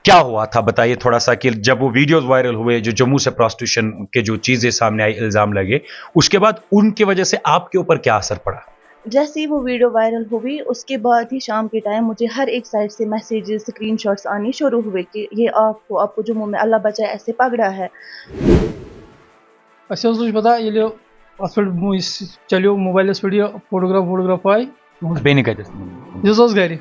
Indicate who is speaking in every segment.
Speaker 1: क्या हुआ था बताइए थोड़ा सा, कि जब वो वीडियोस वायरल हुए, जो जम्मू से प्रोस्टिट्यूशन के जो चीजें सामने आई, इल्जाम लगे, उसके बाद उनकी वजह से आपके ऊपर क्या असर पड़ा?
Speaker 2: जैसे ही वो वीडियो वायरल हुई उसके बाद ही शाम के टाइम मुझे हर एक साइड से मैसेजेस स्क्रीनशॉट्स आने शुरू हुए कि ये आपको जम्मू में अल्लाह बचाए ऐसे पकड़ा है।
Speaker 3: Asıl suç bada ili asıl चलियो mobile video photograph I
Speaker 1: Beni कहते
Speaker 3: जस गरी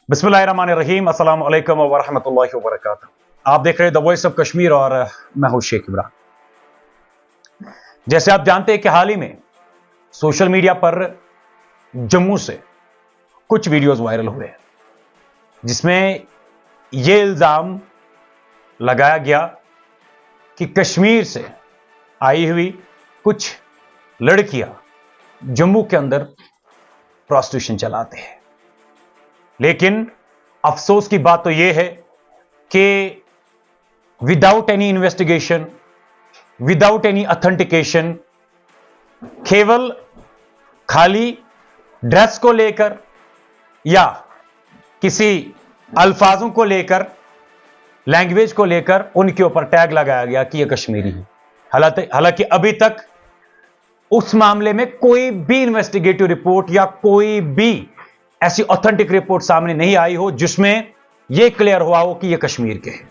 Speaker 1: बिस्मिल्लाहिर्रहमानिर्रहीम, अस्सलाम वालेकुम व रहमतुल्लाहि व बरकातुहू। आप देख रहे हैं द वॉइस ऑफ कश्मीर और मैं हूं शेख इमरान। जैसे आप जानते हैं कि हाल ही में सोशल मीडिया पर जम्मू से कुछ वीडियोस वायरल हुए हैं, जिसमें यह इल्जाम लगाया गया कि कश्मीर से आई हुई कुछ लड़कियां जम्मू के अंदर प्रोस्टिट्यूशन चलाते हैं। लेकिन अफसोस की बात तो यह है कि without any investigation, without any authentication, केवल खाली ड्रेस को लेकर या किसी अल्फाजों को लेकर, लैंग्वेज को लेकर उनके ऊपर टैग लगाया गया कि यह कश्मीरी है। हालांकि अभी तक उस मामले में कोई भी इन्वेस्टिगेटिव रिपोर्ट या कोई भी ऐसी ऑथेंटिक रिपोर्ट सामने नहीं आई हो जिसमें यह क्लियर हुआ हो कि यह कश्मीर के हैं।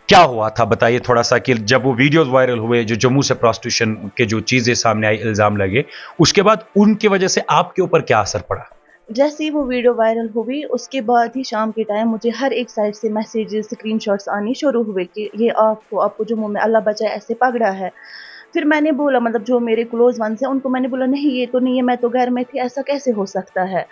Speaker 1: क्या हुआ था बताइए थोड़ा सा, कि जब वो वीडियोस वायरल हुए, जो जम्मू से प्रोस्टिट्यूशन के जो चीजें सामने आई, इल्जाम लगे, उसके बाद उनकी वजह से आपके ऊपर क्या असर पड़ा?
Speaker 2: जैसे ही वो वीडियो वायरल हुई उसके बाद ही शाम के टाइम मुझे हर एक साइड से मैसेजेस स्क्रीनशॉट्स आने शुरू हुए कि ये आपको जम्मू में अल्लाह बचाए ऐसे पकड़ा है। फिर मैंने बोला, मतलब जो मेरे क्लोज वंस हैं उनको मैंने बोला नहीं ये तो नहीं है, मैं तो घर में थी, ऐसा कैसे हो सकता है।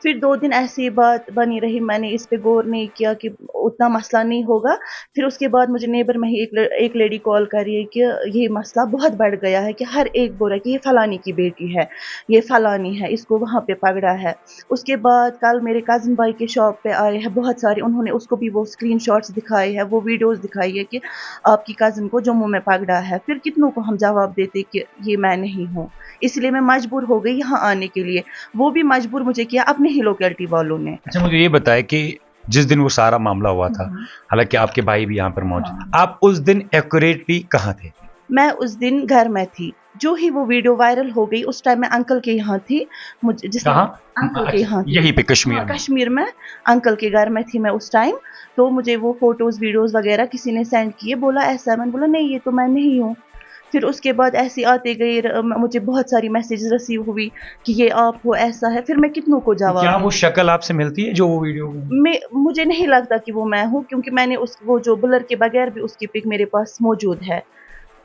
Speaker 2: फिर 2 दिन ऐसी बात बनी रही, मैंने इस पे गौर नहीं किया कि उतना मसला नहीं होगा। फिर उसके बाद मुझे नेबर में ही एक लेडी कॉल कर रही है कि ये मसला बहुत बढ़ गया है, कि हर एक बोल रहा है कि ये फलानी की बेटी है, ये फलानी है, इसको वहाँ पे पकड़ा है। उसके बाद कल मेरे कज़न भाई के शॉप पे आए हैं बहुत सारे, उन्होंने उसको भी वो स्क्रीनशॉट्स दिखाए हैं, वो वीडियोस दिखाई है कि आपकी कज़न को जम्मू में पकड़ा है। फिर कितनों को हम जवाब देते कि ये मैं नहीं हूँ, इसलिए मैं मजबूर हो गई यहाँ आने के लिए। वो भी मजबूर मुझे किया अपने ही लोकेलिटी वालों ने।
Speaker 1: अच्छा, मुझे ये बताया कि जिस दिन वो सारा मामला हुआ था, हालांकि आपके भाई भी यहाँ पर मौजूद थे, आप उस दिन एक्यूरेटली कहाँ थे?
Speaker 2: मैं उस दिन घर में थी। जो ही वो वीडियो वायरल हो गई उस टाइम मैं अंकल के यहाँ थी। मुझे अंकल के यहाँ
Speaker 1: यहीं पे कश्मीर में?
Speaker 2: कश्मीर में अंकल के घर में थी मैं उस टाइम। तो मुझे वो फोटोज वीडियोस वगैरह किसी ने सेंड किए, बोला ऐसा है, मैंने बोला नहीं ये तो मैं नहीं हूँ। फिर उसके बाद ऐसी आते गए, मुझे बहुत सारी मैसेजेस रिसीव हुई कि ये आप हो, ऐसा है। फिर मैं कितनों को जवाब
Speaker 1: क्या वो शक्ल आपसे मिलती है जो वो वीडियो
Speaker 2: में? मुझे नहीं लगता कि वो मैं हूँ, क्योंकि मैंने वो जो ब्लर के बगैर भी उसकी पिक मेरे पास मौजूद है।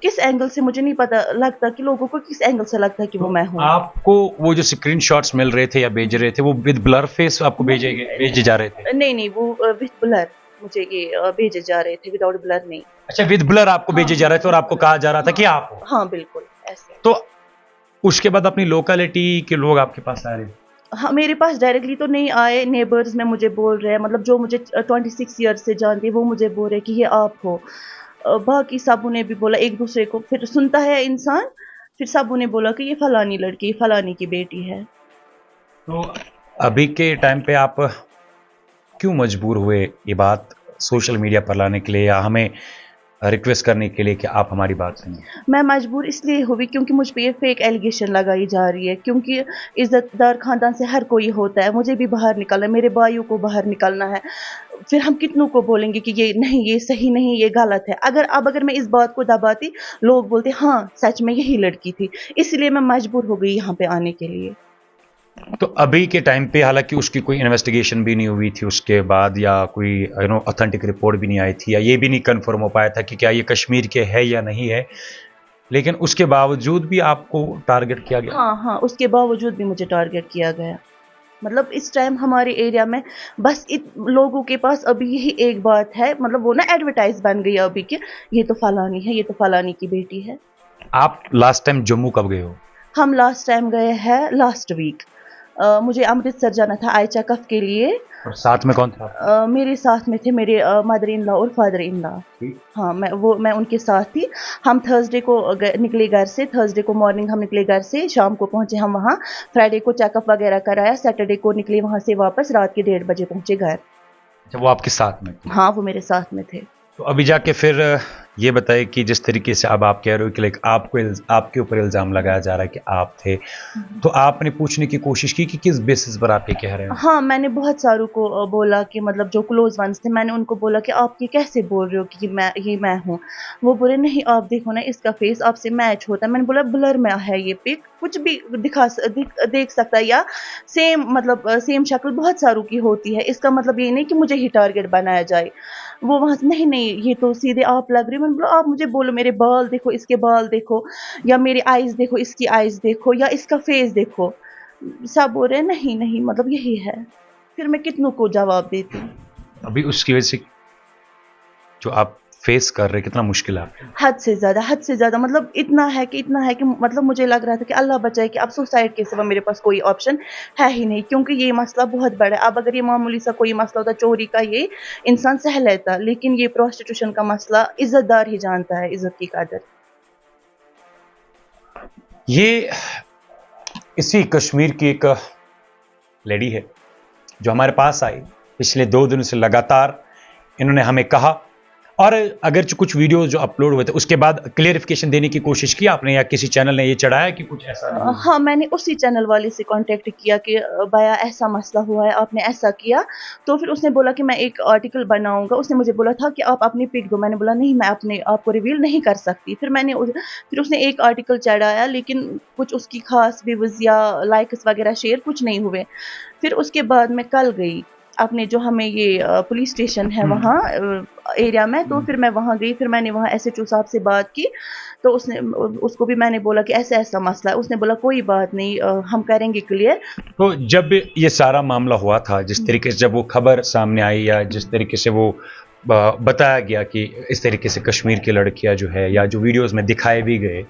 Speaker 2: किस एंगल से मुझे नहीं पता लगता कि लोगों को किस एंगल से लगता है कि वो मैं हूँ।
Speaker 1: आपको वो जो स्क्रीनशॉट्स मिल रहे थे या भेज रहे थे, वो विद ब्लर फेस आपको भेजे जा रहे थे?
Speaker 2: नहीं, वो विद ब्लर मुझे ये भेजे जा रहे थे, विदाउट ब्लर नहीं।
Speaker 1: अच्छा, विद ब्लर आपको भेजे जा रहे थे और आपको कहा जा रहा था कि आप हो?
Speaker 2: हाँ बिल्कुल ऐसे।
Speaker 1: तो उसके बाद अपनी लोकेलिटी के लोग आपके पास आ रहे हैं?
Speaker 2: हाँ, मेरे पास डायरेक्टली तो नहीं आए, नेबर्स में मुझे बोल रहे हैं, मतलब जो मुझे 26 ईयर्स से जानती है वो मुझे बोल रहे हैं कि ये आप हो। बाकी सबों ने भी बोला एक दूसरे को, फिर सुनता है इंसान, फिर सबों ने बोला कि ये फलानी लड़की फलानी की बेटी है।
Speaker 1: तो अभी के टाइम पे आप क्यों मजबूर हुए ये बात सोशल मीडिया पर लाने के लिए, या हमें रिक्वेस्ट करने के लिए कि आप हमारी बात सुनिए?
Speaker 2: मैं मजबूर इसलिए हुई क्योंकि मुझ पे ये फेक एलिगेशन लगाई जा रही है, क्योंकि इज्जतदार खानदान से हर कोई होता है, मुझे भी बाहर निकलना है, मेरे भाइयों को बाहर निकलना है। फिर हम कितनों को बोलेंगे कि ये नहीं, ये सही नहीं, ये गलत है। अगर मैं इस बात को दबाती, लोग बोलते हाँ सच में यही लड़की थी। इसलिए मैं मजबूर हो गई यहाँ पे आने के लिए।
Speaker 1: तो अभी के टाइम पे हालांकि उसकी कोई इन्वेस्टिगेशन भी नहीं हुई थी उसके बाद, या कोई ऑथेंटिक रिपोर्ट भी नहीं आई थी, या ये भी नहीं कंफर्म हो पाया था कि क्या ये कश्मीर के है या नहीं है, लेकिन उसके बावजूद भी आपको टारगेट किया गया?
Speaker 2: हाँ, उसके बावजूद भी मुझे टारगेट किया गया। मतलब इस टाइम हमारे एरिया में बस लोगों के पास अभी यही एक बात है, मतलब वो ना एडवर्टाइज बन गई अभी कि ये तो फलानी है, ये तो फलानी की बेटी है।
Speaker 1: आप लास्ट टाइम जम्मू कब गए हो?
Speaker 2: हम लास्ट टाइम गए हैं लास्ट वीक। मुझे अमृतसर जाना था आई चेकअप के लिए।
Speaker 1: और साथ में कौन था?
Speaker 2: मेरे साथ में थे मेरे मदर इन लॉ और फादर इन लॉ। हाँ, मैं उनके साथ थी। हम थर्सडे को निकले घर से, थर्सडे को मॉर्निंग हम निकले घर से, शाम को पहुंचे हम वहाँ। फ्राइडे को चेकअप वगैरह कराया, सैटरडे को निकले वहाँ से वापस, रात के 1:30 बजे पहुंचे घर।
Speaker 1: जब वो आपके साथ में थे।
Speaker 2: हाँ, वो मेरे साथ में थे।
Speaker 1: तो अभी जाके फिर ये बताइए कि जिस तरीके से अब आप कह रहे हो कि लाइक आपके ऊपर इल्ज़ाम लगाया जा रहा है कि आप थे, तो आपने पूछने की कोशिश की कि किस बेसिस पर आप ये कह रहे हो?
Speaker 2: हाँ, मैंने बहुत सारों को बोला कि मतलब जो क्लोज वंस थे, मैंने उनको बोला कि आप ये कैसे बोल रहे हो कि ये मैं हूँ। वो बोले नहीं आप देखो ना इसका फेस आपसे मैच होता है। मैंने बोला ब्लर में है ये पिक, कुछ भी देख सकता है, या सेम मतलब सेम शक्ल बहुत सारों की होती है, इसका मतलब ये नहीं कि मुझे ही टारगेट बनाया जाए। वो वहाँ से नहीं ये तो सीधे आप लग रही हो। मैंने बोला आप मुझे बोलो मेरे बाल देखो, इसके बाल देखो, या मेरी आईज देखो, इसकी आईज देखो, या इसका फेस देखो। सब बोल रहे हैं नहीं मतलब यही है। फिर मैं कितनों को जवाब देती।
Speaker 1: अभी उसकी वजह से जो आप फेस कर रहे कितना मुश्किल है आपके लिए?
Speaker 2: हद से ज़्यादा मतलब इतना है कि मतलब मुझे लग रहा था कि अल्लाह बचाए कि अब सुसाइड के सिवा मेरे पास कोई ऑप्शन है ही नहीं, क्योंकि ये मसला बहुत बड़ा है। अब अगर ये मामूली सा कोई मसला होता चोरी का, ये इंसान सह लेता, लेकिन ये प्रोस्टिट्यूशन का मसला इज्जतदार ही जानता है इज्जत की कदर।
Speaker 1: ये इसी कश्मीर की एक लेडी है जो हमारे पास आई पिछले 2 दिनों से लगातार। इन्होंने हमें कहा, और अगर कुछ वीडियोस जो अपलोड हुए थे उसके बाद क्लियरिफिकेशन देने की कोशिश की आपने, या किसी चैनल ने ये चढ़ाया कि कुछ ऐसा नहीं?
Speaker 2: हाँ, मैंने उसी चैनल वाले से कांटेक्ट किया कि भैया ऐसा मसला हुआ है, आपने ऐसा किया। तो फिर उसने बोला कि मैं एक आर्टिकल बनाऊंगा। उसने मुझे बोला था कि आप अपनी पिक दो। मैंने बोला नहीं, मैं अपने आपको रिवील नहीं कर सकती। फिर उसने एक आर्टिकल चढ़ाया, लेकिन कुछ उसकी खास व्यूज या लाइक्स वगैरह शेयर कुछ नहीं हुए। फिर उसके बाद मैं कल गई अपने जो हमें ये पुलिस स्टेशन है वहाँ एरिया में, तो फिर मैं वहाँ गई। फिर मैंने वहाँ SHO साहब से बात की, तो उसको भी मैंने बोला कि ऐसा ऐसा मसला है। उसने बोला कोई बात नहीं, हम करेंगे क्लियर।
Speaker 1: तो जब ये सारा मामला हुआ था, जिस तरीके से जब वो खबर सामने आई, या जिस तरीके से वो बताया गया कि इस तरीके से कश्मीर की लड़कियां जो है, या जो वीडियोस में दिखाए भी गए,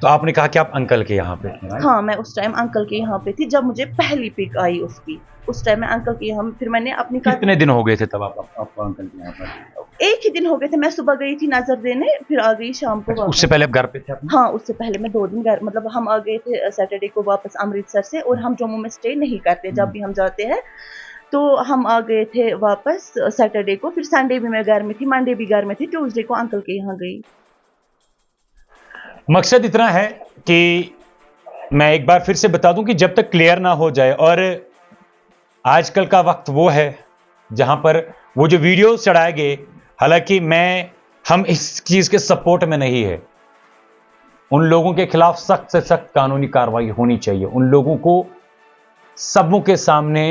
Speaker 1: तो आपने कहा कि आप अंकल के यहाँ पे थे?
Speaker 2: हाँ, मैं उस टाइम अंकल के यहाँ पे थी जब मुझे पहली पिक आई उसकी। उस टाइम मैं अंकल के यहाँ, फिर मैंने अपनी
Speaker 1: कितने दिन हो गए थे तब आप अंकल के यहाँ पर?
Speaker 2: एक ही दिन हो गए थे। मैं सुबह गई थी नजर देने, फिर आ गई शाम को वापस।
Speaker 1: उससे पहले आप घर पे थे अपने?
Speaker 2: हाँ, उससे पहले मैं 2 दिन घर, मतलब हम आ गए थे सैटरडे को वापस अमृतसर से, और हम जम्मू में स्टे नहीं करते। जब भी हम जाते हैं तो हम आ गए थे वापस सैटरडे को। फिर संडे भी मैं घर में थी, मंडे भी घर में थी, ट्यूसडे को अंकल के यहाँ गई।
Speaker 1: मकसद इतना है कि मैं एक बार फिर से बता दूं कि जब तक क्लियर ना हो जाए, और आजकल का वक्त वो है जहां पर वो जो वीडियोस चढ़ाए गए, हालांकि हम इस चीज के सपोर्ट में नहीं है। उन लोगों के खिलाफ सख्त से सख्त कानूनी कार्रवाई होनी चाहिए। उन लोगों को सबों के सामने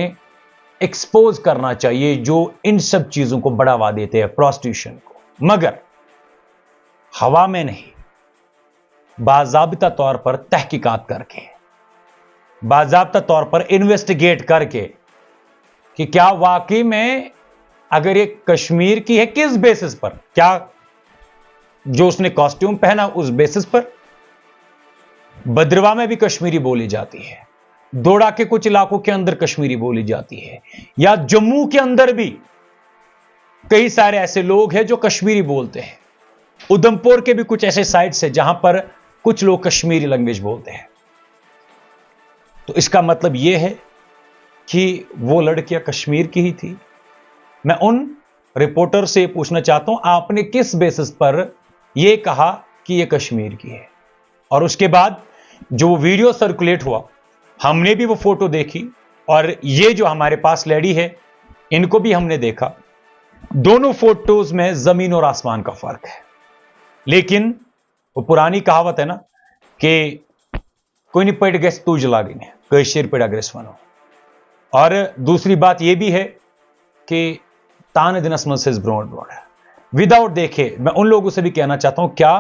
Speaker 1: एक्सपोज करना चाहिए जो इन सब चीजों को बढ़ावा देते हैं, प्रोस्टिट्यूशन को, मगर हवा में नहीं, बाज़ाब्ता तौर पर तहकीकात करके, बाज़ाब्ता तौर पर इन्वेस्टिगेट करके कि क्या वाकई में अगर ये कश्मीर की है, किस बेसिस पर, क्या जो उसने कॉस्ट्यूम पहना उस बेसिस पर। बद्रवा में भी कश्मीरी बोली जाती है, दोड़ा के कुछ इलाकों के अंदर कश्मीरी बोली जाती है, या जम्मू के अंदर भी कई सारे ऐसे लोग हैं जो कश्मीरी बोलते हैं। उधमपुर के भी कुछ ऐसे साइट्स हैं जहां पर कुछ लोग कश्मीरी लैंग्वेज बोलते हैं। तो इसका मतलब यह है कि वो लड़कियां कश्मीर की ही थी। मैं उन रिपोर्टर से पूछना चाहता हूं, आपने किस बेसिस पर यह कहा कि यह कश्मीर की है? और उसके बाद जो वीडियो सर्कुलेट हुआ, हमने भी वो फोटो देखी, और ये जो हमारे पास लेडी है इनको भी हमने देखा। दोनों फोटोज में जमीन और आसमान का फर्क है। लेकिन वो पुरानी कहावत है ना कि कोई नहीं पड़ गए तू जला गई, कई शेर पेड़ा ग्रेस बनो। और दूसरी बात यह भी है कि तान दिन असमस ब्रॉड ब्रॉड है विदाउट देखे। मैं उन लोगों से भी कहना चाहता हूं, क्या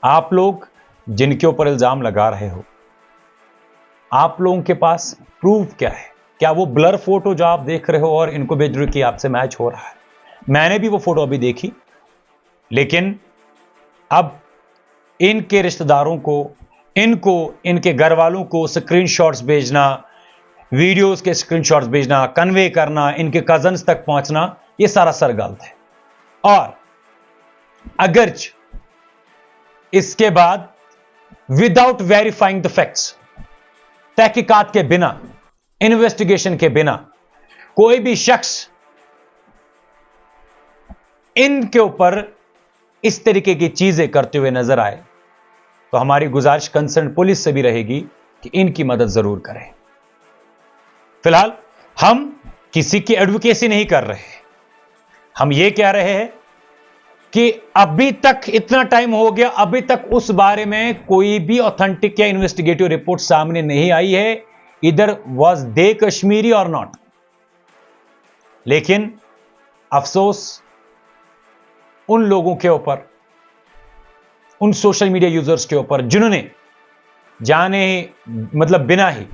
Speaker 1: आप लोग जिनके ऊपर इल्जाम लगा रहे हो, आप लोगों के पास प्रूफ क्या है? क्या वो ब्लर फोटो जो आप देख रहे हो और इनको भेज रहे हो कि आपसे मैच हो रहा है? मैंने भी वो फोटो अभी देखी, लेकिन अब इनके रिश्तेदारों को, इनके घर वालों को स्क्रीनशॉट्स भेजना, वीडियोस के स्क्रीनशॉट्स भेजना, कन्वे करना, इनके कजन्स तक पहुंचना, यह सारा सरगर्द है। और अगरच इसके बाद विदाउट वेरीफाइंग द फैक्ट्स, तहकीकात के बिना, इन्वेस्टिगेशन के बिना कोई भी शख्स इनके ऊपर इस तरीके की चीजें करते हुए नजर आए तो हमारी गुजारिश कंसर्न पुलिस से भी रहेगी कि इनकी मदद जरूर करें। फिलहाल हम किसी की एडवोकेसी नहीं कर रहे, हम ये कह रहे हैं कि अभी तक इतना टाइम हो गया, अभी तक उस बारे में कोई भी ऑथेंटिक या इन्वेस्टिगेटिव रिपोर्ट सामने नहीं आई है, इधर वॉज दे कश्मीरी और नॉट। लेकिन अफसोस उन लोगों के ऊपर, उन सोशल मीडिया यूजर्स के ऊपर जिन्होंने जाने मतलब बिना ही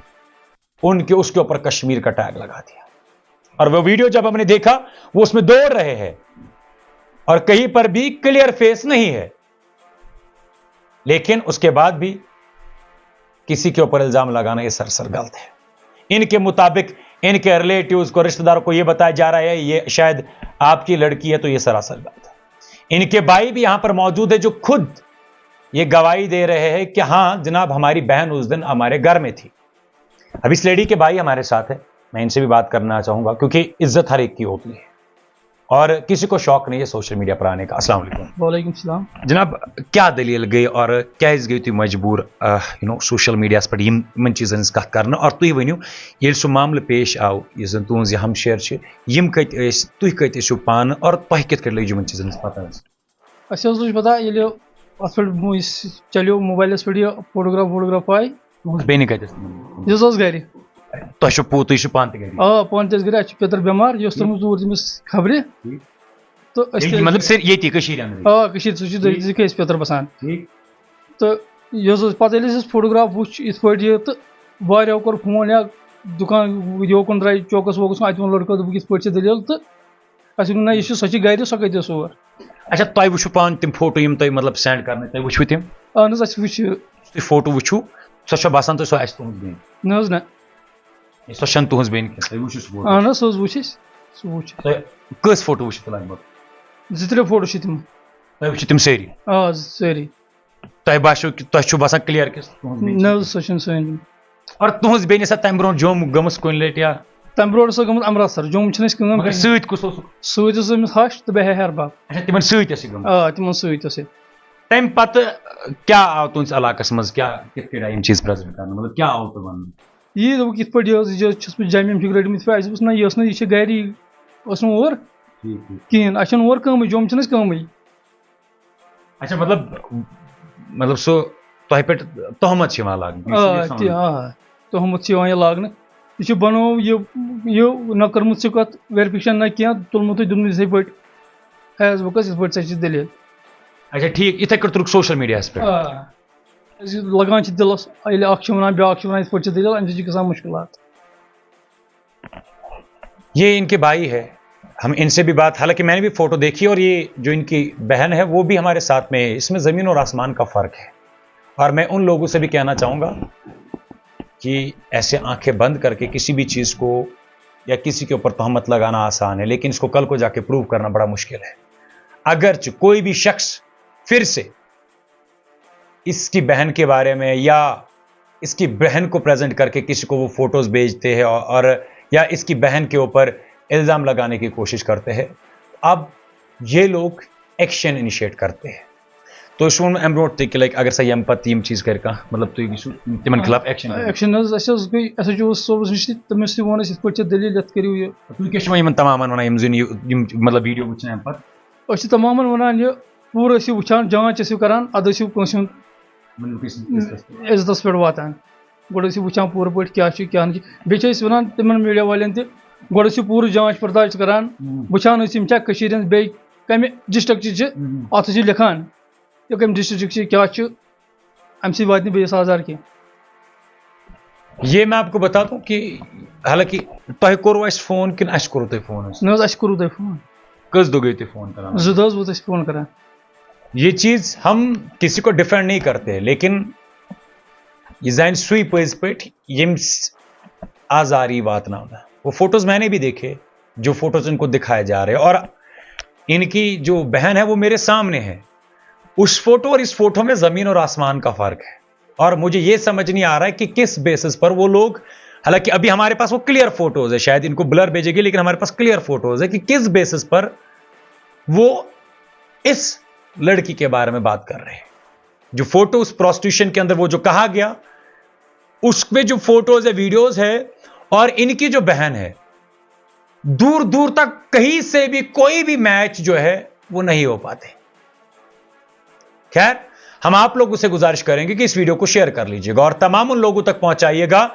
Speaker 1: उनके उसके ऊपर कश्मीर का टैग लगा दिया। और वो वीडियो जब हमने देखा वो उसमें दौड़ रहे हैं और कहीं पर भी क्लियर फेस नहीं है, लेकिन उसके बाद भी किसी के ऊपर इल्जाम लगाना यह सरासर गलत है। इनके मुताबिक इनके रिलेटिव्स को, रिश्तेदारों को यह बताया जा रहा है ये शायद आपकी लड़की है, तो यह सरासर गलत है। इनके भाई भी यहां पर मौजूद है जो खुद ये गवाही दे रहे हैं कि हां जनाब हमारी बहन उस दिन हमारे घर में थी। अब इस लेडी के भाई हमारे साथ है, मैं इनसे भी बात करना चाहूंगा क्योंकि इज्जत हर एक की होती है और किसी को शौक नहीं है सोशल मीडिया पर आने का। अस्सलाम वालेकुम।
Speaker 3: वालेकुम सलाम।
Speaker 1: जनाब क्या दलील गई और क्या गई थी मजबूर सोशल मीडिया पर इन चीजन कत कर और तुम वनू ये सह मामल पेश आव इस तुज हमशेर तुम कत पान और तुह कित लग इन चीजन पता?
Speaker 3: लुच पता ये अत पे चलो मोबाइल पे फोटोग्राफ आए
Speaker 1: बेन कत
Speaker 3: गर
Speaker 1: तुह पान
Speaker 3: पान तस गर पेतर बेमार यह तर्मुत ऊर तमिस खबर तो
Speaker 1: मतलब
Speaker 3: ये पेतर बसान तो यह पे फोटोग्राफ वुच इत पे तो वारियों कोर फोन या दुकान योकन द्राय चौकस वोकस अत वो लड़को दोप ये दलील तो अस ना यह सच गर सो कत और।
Speaker 1: अच्छा तुम वो पान तम फोटो यम तुम मतलब सेंड कर तुम वो तम
Speaker 3: अहन वो
Speaker 1: फोटो वो सो बसान तो सह तुम
Speaker 3: ना ना
Speaker 1: सह तुज बेन
Speaker 3: अहन सह वो
Speaker 1: कस फोटो वो लग भग
Speaker 3: त्रे फोटो तम
Speaker 1: तम सारी
Speaker 3: सारी
Speaker 1: तुह बासो तुह बसान क्लियर कि
Speaker 3: ना सह सन
Speaker 1: और तुज बेन तम ब्रो जम गमस कुन लट या
Speaker 3: तम ब्रो गमुत अमृतसर जम
Speaker 1: सस
Speaker 3: समिस हश तो बह हेरबाब
Speaker 1: तिम
Speaker 3: तिम
Speaker 1: तम पत क्या आव तुस इलाकस मज क्या कित चीज प्रेजेंट कर मतलब क्या आव तो वन
Speaker 3: यह दोप कित पे जम फिक रटमित पे अस ना यह गरी और कहें अस और कम जम कम।
Speaker 1: अच्छा मतलब सो तुह पे तहमत लाग
Speaker 3: तहमत लाग यह बनो यह न कर्मुत कत वेरिफिकेशन न क्या तुलमुत दुनमुत इथे पे फेसबुकस इत पे सच दलील।
Speaker 1: अच्छा ठीक इथे तुर्क सोशल मीडिया पे
Speaker 3: लगान दिलस वन ब्या वन इत पे दलील अमे ग मुश्किलात।
Speaker 1: ये इनके भाई है, हम इनसे भी बात, हालांकि मैंने भी फोटो देखी और ये जो इनकी बहन है वो भी हमारे साथ में है, इसमें ज़मीन और आसमान का फ़र्क है। और मैं उन लोगों से भी कहना चाहूँगा कि ऐसे आंखें बंद करके किसी भी चीज़ को या किसी के ऊपर तहमत लगाना आसान है, लेकिन इसको कल को जाके प्रूव करना बड़ा मुश्किल है। अगर कोई भी शख्स फिर से इसकी बहन के बारे में या इसकी बहन को प्रेजेंट करके किसी को वो फोटोज़ भेजते हैं और या इसकी बहन के ऊपर इल्ज़ाम लगाने की कोशिश करते हैं, अब ये लोग एक्शन इनिशिएट करते हैं। तो इस एम ब्रोट तक लाइक अगर सही हम पत यम चीज कर मतलब तिमन खिलाफ एक्शन
Speaker 3: तमिस वो इत पे दलील ये करू ये
Speaker 1: तुम तमाम वन मतलब वीडियो वुचन पे
Speaker 3: तमाम वन ये पूरा वुचान जांच करान अद इज्जत पे वातान गोड़ वुचान पूर पे क्या बे वन तिम मीडिया वाले गोड़ पूर जांच पड़ताल करान वुचान क्या बे कम डिस्ट्रिक्ट अत लिखान कम डिस्ट्रिक्ट क्या अम सी वात बेस आजार की।
Speaker 1: ये मैं आपको बता दूं कि हालांकि तुह कोर फोन कि कोर तुम फोन
Speaker 3: ना कोर तुम फोन
Speaker 1: कस दो गई फोन कर
Speaker 3: जो फोन करान।
Speaker 1: ये चीज हम किसी को डिफेंड नहीं करते, लेकिन ये जान सुई पज पे यम आजारी वात ना वो फोटोज मैंने भी देखे जो फोटोज इनको दिखाए जा रहे हैं और इनकी जो बहन है वो मेरे सामने है। उस फोटो और इस फोटो में जमीन और आसमान का फर्क है और मुझे यह समझ नहीं आ रहा है कि किस बेसिस पर वो लोग, हालांकि अभी हमारे पास वो क्लियर फोटोज है, शायद इनको ब्लर भेजेगी लेकिन हमारे पास क्लियर फोटोज है कि किस बेसिस पर वो इस लड़की के बारे में बात कर रहे हैं। जो फोटो उस प्रोस्टिट्यूशन के अंदर वो जो कहा गया, उसमें जो फोटोज है, वीडियोज है, और इनकी जो बहन है, दूर दूर तक कहीं से भी कोई भी मैच जो है वो नहीं हो पाते। खैर, हम आप लोगों से गुजारिश करेंगे कि इस वीडियो को शेयर कर लीजिएगा और तमाम उन लोगों तक पहुंचाइएगा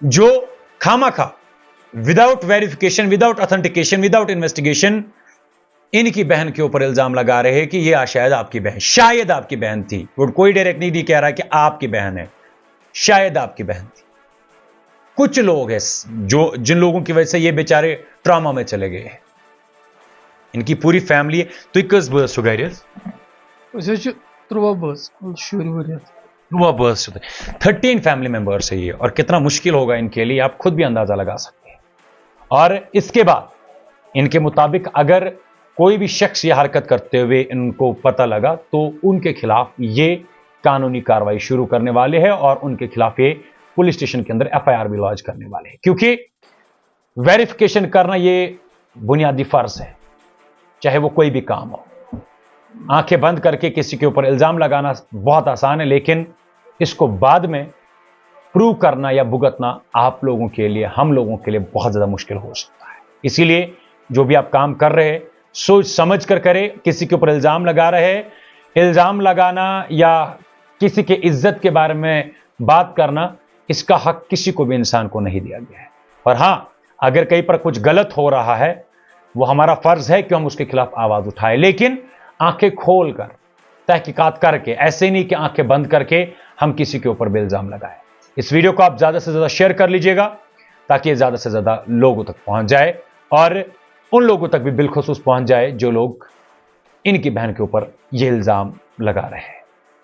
Speaker 1: जो खामखा without verification, without authentication, without investigation इनकी बहन के ऊपर इल्जाम लगा रहे हैं कि ये शायद आपकी बहन, शायद आपकी बहन थी। वो कोई डायरेक्ट नहीं कह रहा कि आपकी बहन है, शायद आपकी बहन थी। कुछ लोग हैं जो जिन लोगों की वजह से ये बेचारे ट्रॉमा में चले गए हैं। इनकी पूरी फैमिली है। तो कस बस सो गर 13 फैमिली मेंबर्स है ये, और कितना मुश्किल होगा इनके लिए आप खुद भी अंदाजा लगा सकते हैं। और इसके बाद इनके मुताबिक अगर कोई भी शख्स ये हरकत करते हुए इनको पता लगा तो उनके खिलाफ ये कानूनी कार्रवाई शुरू करने वाले हैं और उनके खिलाफ ये पुलिस स्टेशन के अंदर एफआईआर भी लॉन्च करने वाले हैं, क्योंकि वेरिफिकेशन करना ये बुनियादी फर्ज है, चाहे वो कोई भी काम हो। आंखें बंद करके किसी के ऊपर इल्जाम लगाना बहुत आसान है, लेकिन इसको बाद में प्रूव करना या भुगतना आप लोगों के लिए, हम लोगों के लिए बहुत ज्यादा मुश्किल हो सकता है। इसीलिए जो भी आप काम कर रहे हैं सोच समझ कर करें। किसी के ऊपर इल्जाम लगा रहे हैं, इल्जाम लगाना या किसी के इज्जत के बारे में बात करना, इसका हक किसी को भी इंसान को नहीं दिया गया है। और हां, अगर कहीं पर कुछ गलत हो रहा है वो हमारा फर्ज है कि हम उसके खिलाफ आवाज उठाएं, लेकिन आंखें खोल कर तहकीकात करके, ऐसे नहीं कि आंखें बंद करके हम किसी के ऊपर भी इल्जाम लगाएं। इस वीडियो को आप ज्यादा से ज्यादा शेयर कर लीजिएगा ताकि ज्यादा से ज्यादा लोगों तक पहुंच जाए और उन लोगों तक भी बिलखुसूस पहुंच जाए जो लोग इनकी बहन के ऊपर यह इल्जाम लगा रहे हैं।